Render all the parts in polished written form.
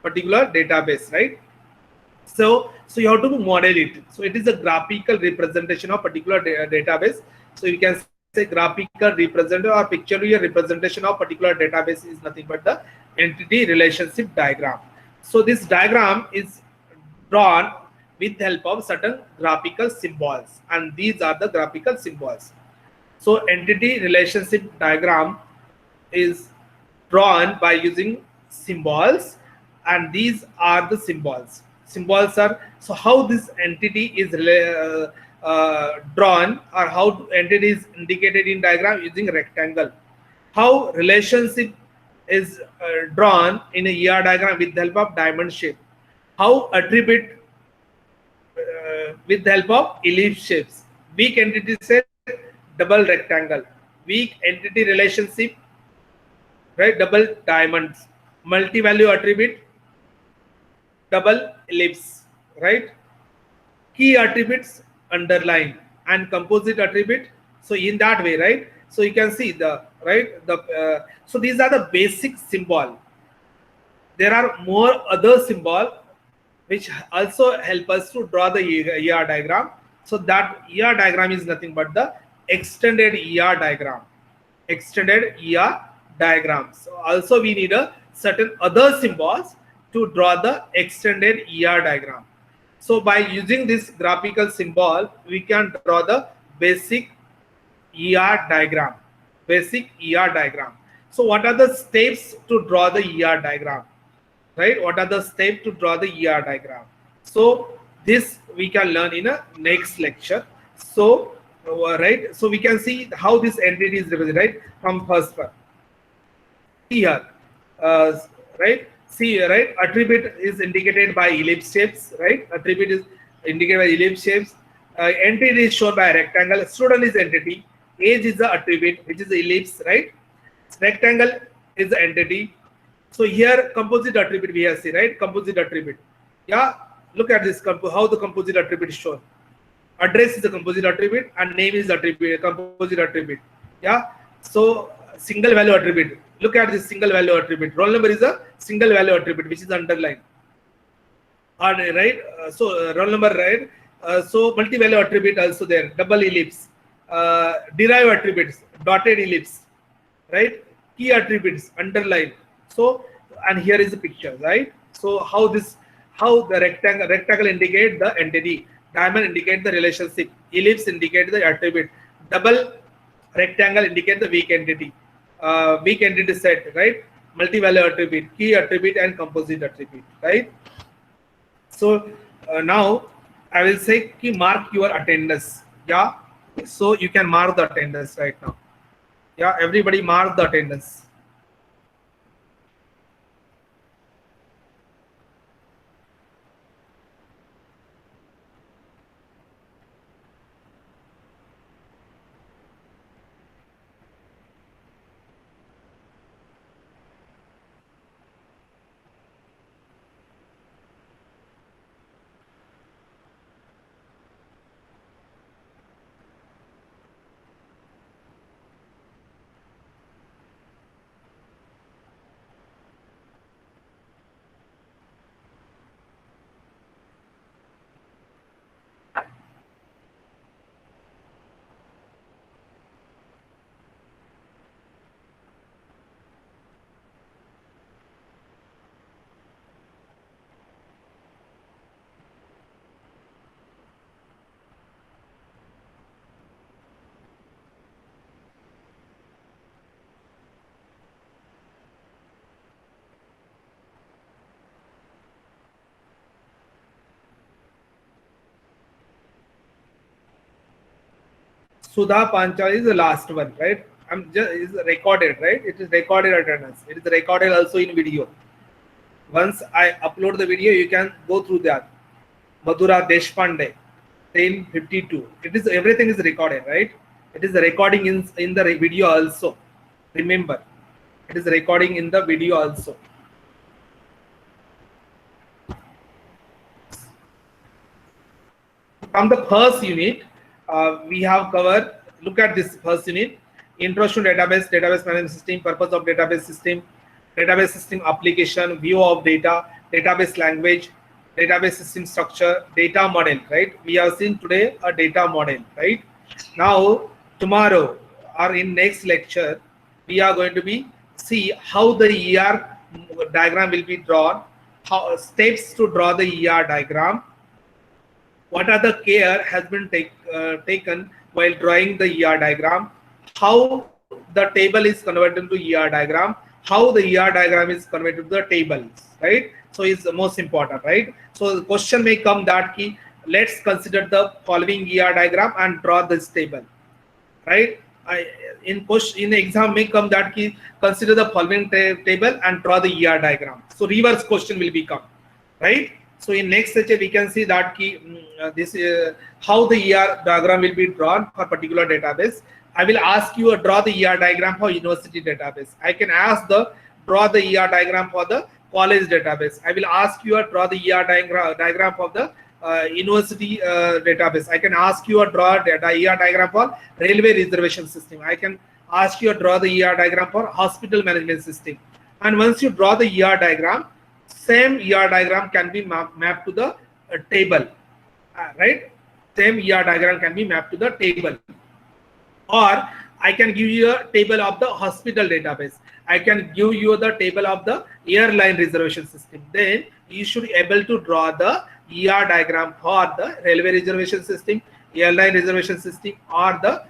particular database, right? So you have to model it. So it is a graphical representation of particular database. So you can say graphical representation or pictorial representation of particular database is nothing but the entity relationship diagram. So this diagram is drawn with help of certain graphical symbols, and these are the graphical symbols. So entity relationship diagram is drawn by using symbols, and these are the symbols. Symbols are, so how this entity is drawn, or how entity is indicated in diagram using rectangle. How relationship is drawn in a ER diagram with the help of diamond shape. How attribute with the help of ellipse shapes. Weak entity set double rectangle. Weak entity relationship, right, double diamonds. Multi-value attribute, double ellipse, right? Key attributes underline, and composite attribute. So in that way, right? So you can see the so these are the basic symbol. There are more other symbol which also help us to draw the ER diagram. So that ER diagram is nothing but the extended ER diagram. Extended ER diagram. So also we need a certain other symbols to draw the extended ER diagram. So by using this graphical symbol, we can draw the basic ER diagram. Basic ER diagram. So what are the steps to draw the ER diagram? Right? What are the steps to draw the ER diagram? So this we can learn in a next lecture. So right, so we can see how this entity is represented, right, from first one. Here, right, see, right, attribute is indicated by ellipse shapes, right? Attribute is indicated by ellipse shapes. Entity is shown by a rectangle. Student is entity. Age is the attribute, which is the ellipse, right? Rectangle is the entity. So here composite attribute we have seen, right? Composite attribute. Yeah, look at this, how the composite attribute is shown. Address is a composite attribute, and name is attribute, composite attribute. Yeah, so single value attribute. Look at this single value attribute. Roll number is a single value attribute, which is underlined. Right? So roll number, right? So multi-value attribute also there. Double ellipse. Derive attributes, dotted ellipse, right? Key attributes, underline. So, and here is the picture, right? So how the rectangle indicate the entity, diamond indicate the relationship, ellipse indicate the attribute, double rectangle indicate the weak entity set, right? Multi-value attribute, key attribute, and composite attribute, right? So now I will say mark your attendance. Yeah, so you can mark the attendance right now. Yeah, everybody mark the attendance. Sudha Panchal is the last one, right? Is recorded, right? It is recorded attendance. It is recorded also in video. Once I upload the video, you can go through that. Madhura Deshpande, 10:52. It is, everything is recorded, right? It is recording in the video also. Remember, it is recording in the video also. From the first unit, we have covered, look at this first unit: introduction to database management system, purpose of database system application, view of data, database language, database system structure, data model, right? We have seen today a data model, right? Now, tomorrow or in next lecture, we are going to be see how the ER diagram will be drawn, how steps to draw the ER diagram, what are the care has been taken while drawing the ER diagram, how the table is converted to ER diagram, how the ER diagram is converted to the tables, right? So it's the most important, right? So the question may come that key, let's consider the following ER diagram and draw this table, right? In the exam may come that key, consider the following table and draw the ER diagram. So reverse question will become, right? So in next lecture we can see that key how the ER diagram will be drawn for particular database. I will ask you to draw the ER diagram for university database. I can ask draw the ER diagram for the college database. I will ask you to draw the ER diagram for the university database. I can ask you to draw the ER diagram for railway reservation system. I can ask you to draw the ER diagram for hospital management system. And once you draw the ER diagram, same ER diagram can be mapped to the table, right? Same ER diagram can be mapped to the table. Or I can give you a table of the hospital database. I can give you the table of the airline reservation system. Then you should be able to draw the ER diagram for the railway reservation system, airline reservation system, or the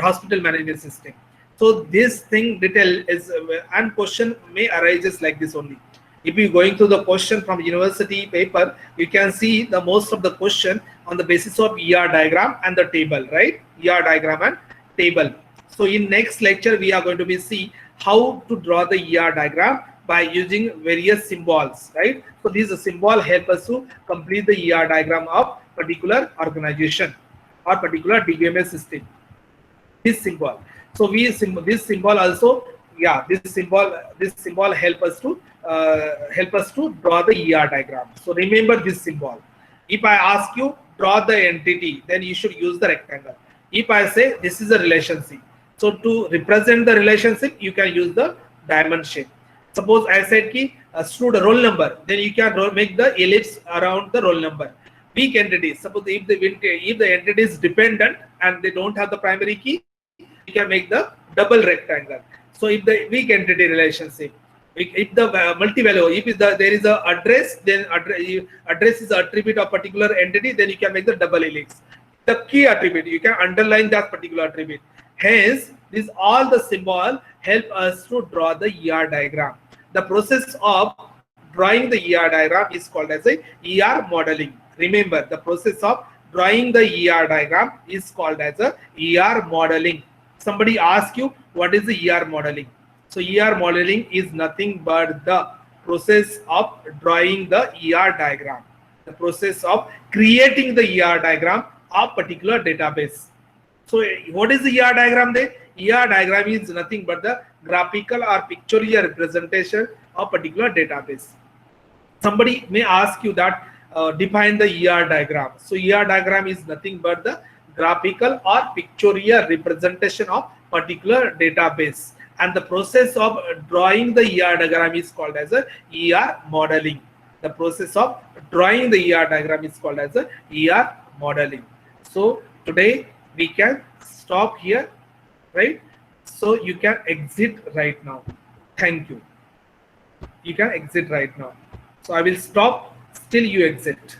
hospital management system. So this thing detail is, and question may arise like this only. If you going through the question from university paper, you can see the most of the question on the basis of ER diagram and the table, right? ER diagram and table. So in next lecture, we are going to be see how to draw the ER diagram by using various symbols, right? So these symbol help us to complete the ER diagram of particular organization or particular DBMS system. This symbol. So this symbol also, yeah, this symbol help us to draw the ER diagram. So remember this symbol. If I ask you draw the entity, then you should use the rectangle. If I say this is a relationship, so to represent the relationship, you can use the diamond shape. Suppose I said ki the roll number, then you can make the ellipse around the roll number. Weak entities, suppose if the entity is dependent and they don't have the primary key, you can make the double rectangle. So if the weak entity relationship, if the multi-value, if there is a address, then address is an attribute of particular entity, then you can make the double helix. The key attribute, you can underline that particular attribute. Hence, this all the symbol help us to draw the ER diagram. The process of drawing the ER diagram is called as a ER modeling. Remember, the process of drawing the ER diagram is called as a ER modeling. Somebody asks you, what is the ER modeling? So ER modeling is nothing but the process of drawing the ER diagram, the process of creating the ER diagram of particular database. So what is the ER diagram there? ER diagram is nothing but the graphical or pictorial representation of particular database. Somebody may ask you that define the ER diagram. So ER diagram is nothing but the graphical or pictorial representation of particular database. And the process of drawing the ER diagram is called as a ER modeling. The process of drawing the ER diagram is called as a ER modeling. So today we can stop here, right? So you can exit right now. Thank you. You can exit right now. So I will stop till you exit.